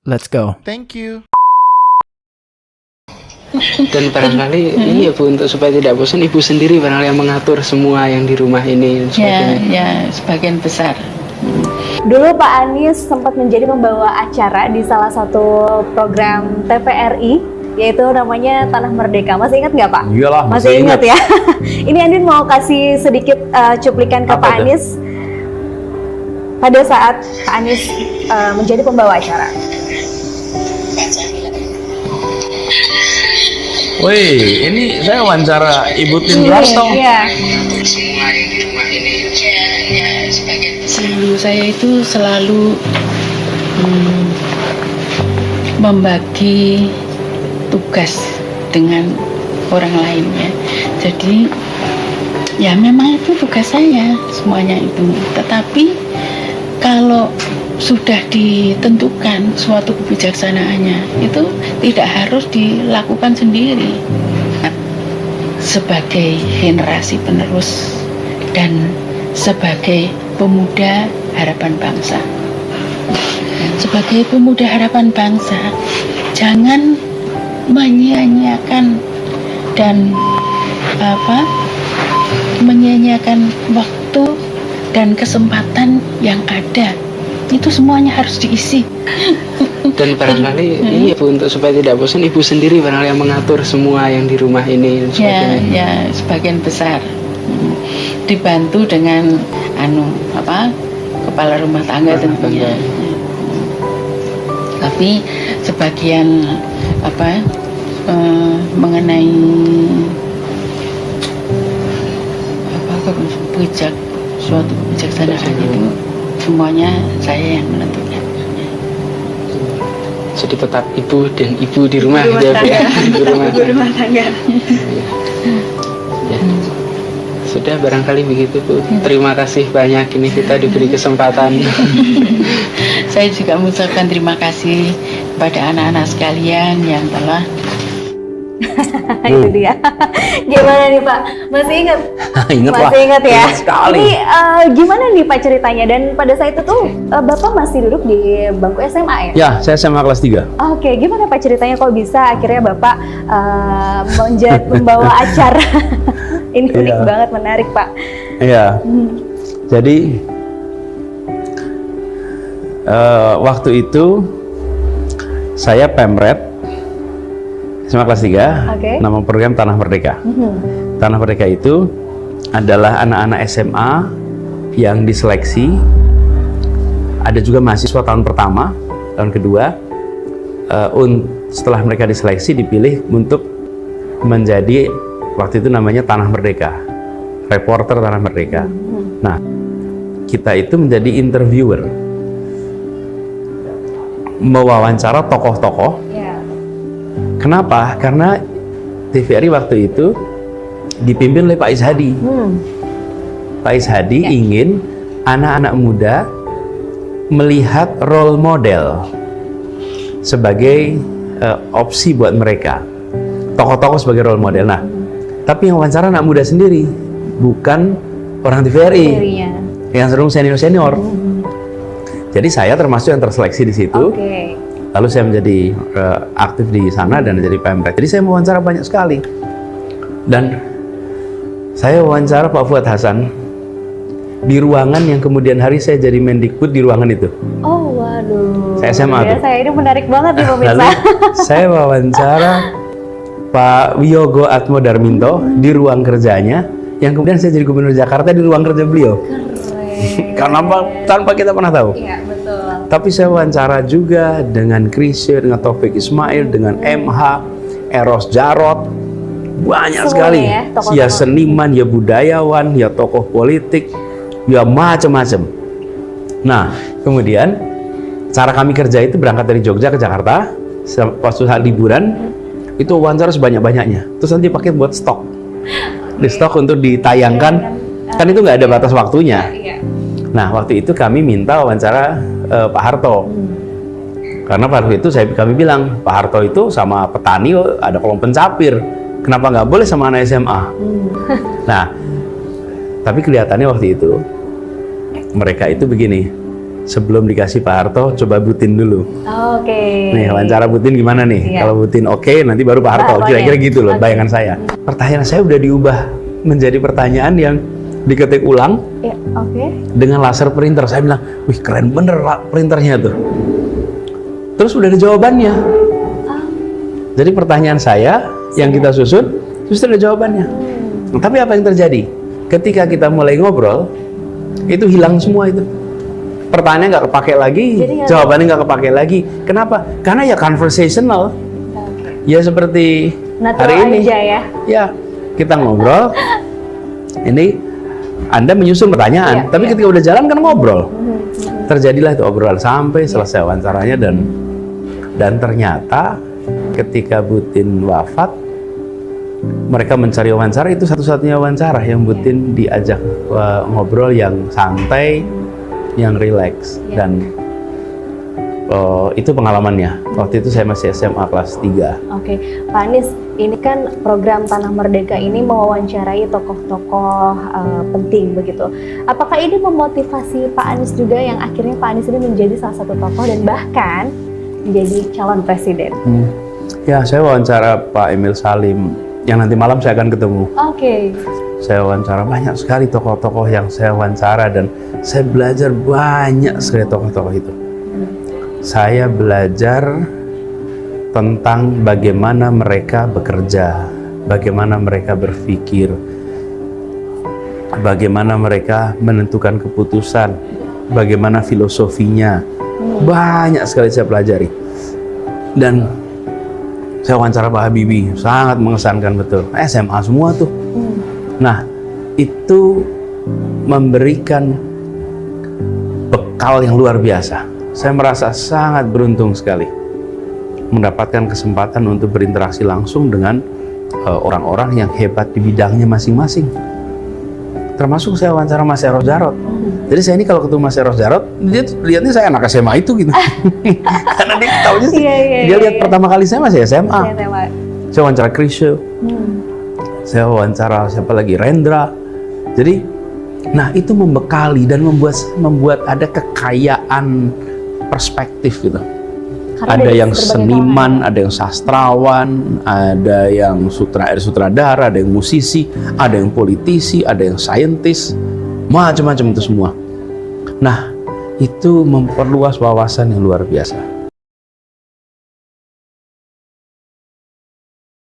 Let's go. Thank you. Dan barangkali ini ya Bu, untuk supaya tidak bosan, Ibu sendiri barangkali yang mengatur semua yang di rumah ini. Ya, sebagian besar. Dulu Pak Anies sempat menjadi pembawa acara di salah satu program TVRI, yaitu namanya Tanah Merdeka. Masih ingat nggak Pak? Iyalah, masih ingat ya. Ini Andin mau kasih sedikit cuplikan ke Apa Pak itu? Anies pada saat Pak Anies menjadi pembawa acara. Wih, ini saya wawancara Ibu Tin Rasto. Iya. Semua yang di rumah ini. Dulu saya itu selalu membagi tugas dengan orang lainnya. Jadi ya memang itu tugas saya semuanya itu. Tetapi kalau sudah ditentukan suatu kebijaksanaannya, itu tidak harus dilakukan sendiri. Nah, sebagai generasi penerus dan sebagai pemuda harapan bangsa. Sebagai pemuda harapan bangsa, jangan menyia-nyiakan dan menyia-nyiakan waktu dan kesempatan yang ada. Itu semuanya harus diisi. Dan barangkali ini ya Bu, untuk supaya tidak bosan, Ibu sendiri barangkali yang mengatur semua yang di rumah ini. Ya, sebagian besar. Dibantu dengan kepala rumah tangga tentunya. Tapi sebagian mengenai suatu kebijaksanaan itu semuanya saya yang menentukan. Jadi tetap Ibu dan Ibu di rumah, Ibu gitu ya, tangga. Bu, ya. Ibu rumah tangga. Ya. Sudah barangkali begitu Bu. Terima kasih banyak, ini kita diberi kesempatan. Saya juga mengucapkan terima kasih kepada anak-anak sekalian yang telah Itu dia. Gimana nih Pak? Masih ingat? Ingat lah. Masih ingat ya? Ingat sekali. Ini gimana nih Pak ceritanya? Dan pada saat itu tuh Bapak masih duduk di bangku SMA ya? Ya, saya SMA kelas 3. Oke, gimana Pak ceritanya kok bisa akhirnya Bapak menjadi membawa acara? Ini unik Iya. banget, menarik Pak. Iya. Jadi waktu itu saya Pemret SMA kelas 3, Oke. nama program Tanah Merdeka. Tanah Merdeka itu adalah anak-anak SMA yang diseleksi. Ada juga mahasiswa tahun pertama, tahun kedua. Setelah mereka diseleksi, dipilih untuk menjadi, waktu itu namanya Tanah Merdeka, reporter Tanah Merdeka. Nah, kita itu menjadi interviewer, mewawancara tokoh-tokoh. Ya. Kenapa? Karena TVRI waktu itu dipimpin oleh Pak Ishadi. Pak Ishadi ingin anak-anak muda melihat role model sebagai opsi buat mereka. Tokoh-tokoh sebagai role model. Nah, tapi yang wawancara anak muda sendiri, bukan orang TVRI. Yang sering senior-senior. Jadi saya termasuk yang terseleksi di situ. Oke. Lalu saya menjadi aktif di sana dan menjadi Pemret. Jadi saya mewawancara banyak sekali. Dan saya wawancara Pak Fuad Hasan di ruangan yang kemudian hari saya jadi Mendikbud di ruangan itu. Oh waduh. Saya SMA tuh. Saya ini menarik banget nih pemirsa. Lalu saya wawancara Pak Wiyogo Atmo Darminto di ruang kerjanya, yang kemudian saya jadi Gubernur Jakarta di ruang kerja beliau. Karena tanpa kita pernah tahu. Iya betul. Tapi saya wawancara juga dengan Krisye, dengan Taufik Ismail, dengan MH, Eros Jarot, banyak Semuanya sekali. ya, tokoh-tokoh. Ya seniman, ya budayawan, ya tokoh politik, ya macam-macam. Nah, kemudian cara kami kerja itu berangkat dari Jogja ke Jakarta, pas saat liburan, itu wawancara sebanyak-banyaknya. Terus nanti pakai buat stok. Di stok untuk ditayangkan, kan itu nggak ada batas waktunya. Iya. Nah, waktu itu kami minta wawancara Pak Harto. Karena pada waktu itu kami bilang, Pak Harto itu sama petani ada kolom pencapir. Kenapa nggak boleh sama anak SMA? Nah, tapi kelihatannya waktu itu mereka itu begini, sebelum dikasih Pak Harto, coba Butin dulu. Oke. Nih, wawancara Butin gimana nih? Iya. Kalau Butin oke, nanti baru Pak Harto. Baru, Kira-kira oke. gitu loh, Oke. bayangan saya. Pertanyaan saya udah diubah menjadi pertanyaan yang diketik ulang Ya, oke. dengan laser printer. Saya bilang, wih keren bener printernya tuh. Terus udah ada jawabannya. Jadi pertanyaan saya yang kita susun, justru ada jawabannya. Tapi apa yang terjadi? Ketika kita mulai ngobrol, itu hilang semua itu. Pertanyaannya nggak kepake lagi, Jadi nggak- jawabannya nggak kepake lagi. Kenapa? Karena ya conversational. Ya seperti Natural hari ini. aja ya. Ya, kita ngobrol. Ini Anda menyusun pertanyaan, Iya, tapi iya. ketika udah jalan kan ngobrol. Terjadilah itu obrolan sampai selesai wawancaranya dan ternyata ketika Butin wafat, mereka mencari wawancara, itu satu-satunya wawancara yang Butin diajak ngobrol yang santai, yang rileks. Iya. Dan itu pengalamannya. Waktu itu saya masih SMA kelas 3. Oke, Pak Anies, ini kan program Tanah Merdeka ini mewawancarai tokoh-tokoh penting begitu. Apakah ini memotivasi Pak Anies juga yang akhirnya Pak Anies ini menjadi salah satu tokoh dan bahkan menjadi calon presiden? Ya, saya wawancara Pak Emil Salim yang nanti malam saya akan ketemu. Oke. Saya wawancara banyak sekali tokoh-tokoh yang saya wawancara dan saya belajar banyak sekali tokoh-tokoh itu. Saya belajar tentang bagaimana mereka bekerja, bagaimana mereka berpikir, bagaimana mereka menentukan keputusan, bagaimana filosofinya. Banyak sekali saya pelajari. Dan saya wawancara Pak Habibie, sangat mengesankan betul. SMA semua tuh. Nah, itu memberikan bekal yang luar biasa. Saya merasa sangat beruntung sekali mendapatkan kesempatan untuk berinteraksi langsung dengan orang-orang yang hebat di bidangnya masing-masing. Termasuk saya wawancara Mas Eros Jarot. Jadi saya ini kalau ketemu Mas Eros Jarot, dia lihatnya saya anak SMA itu gitu. Karena dia tahunya sih, dia lihat pertama kali saya masih SMA. Saya wawancara Krisye. Saya wawancara siapa lagi, Rendra. Jadi, nah itu membekali dan membuat ada kekayaan perspektif gitu. Karena Ada dari yang berbagai seniman, kalangan. ada yang sastrawan, ada yang sutradara, ada yang musisi, ada yang politisi, ada yang saintis, macam-macam itu semua. Nah, itu memperluas wawasan yang luar biasa.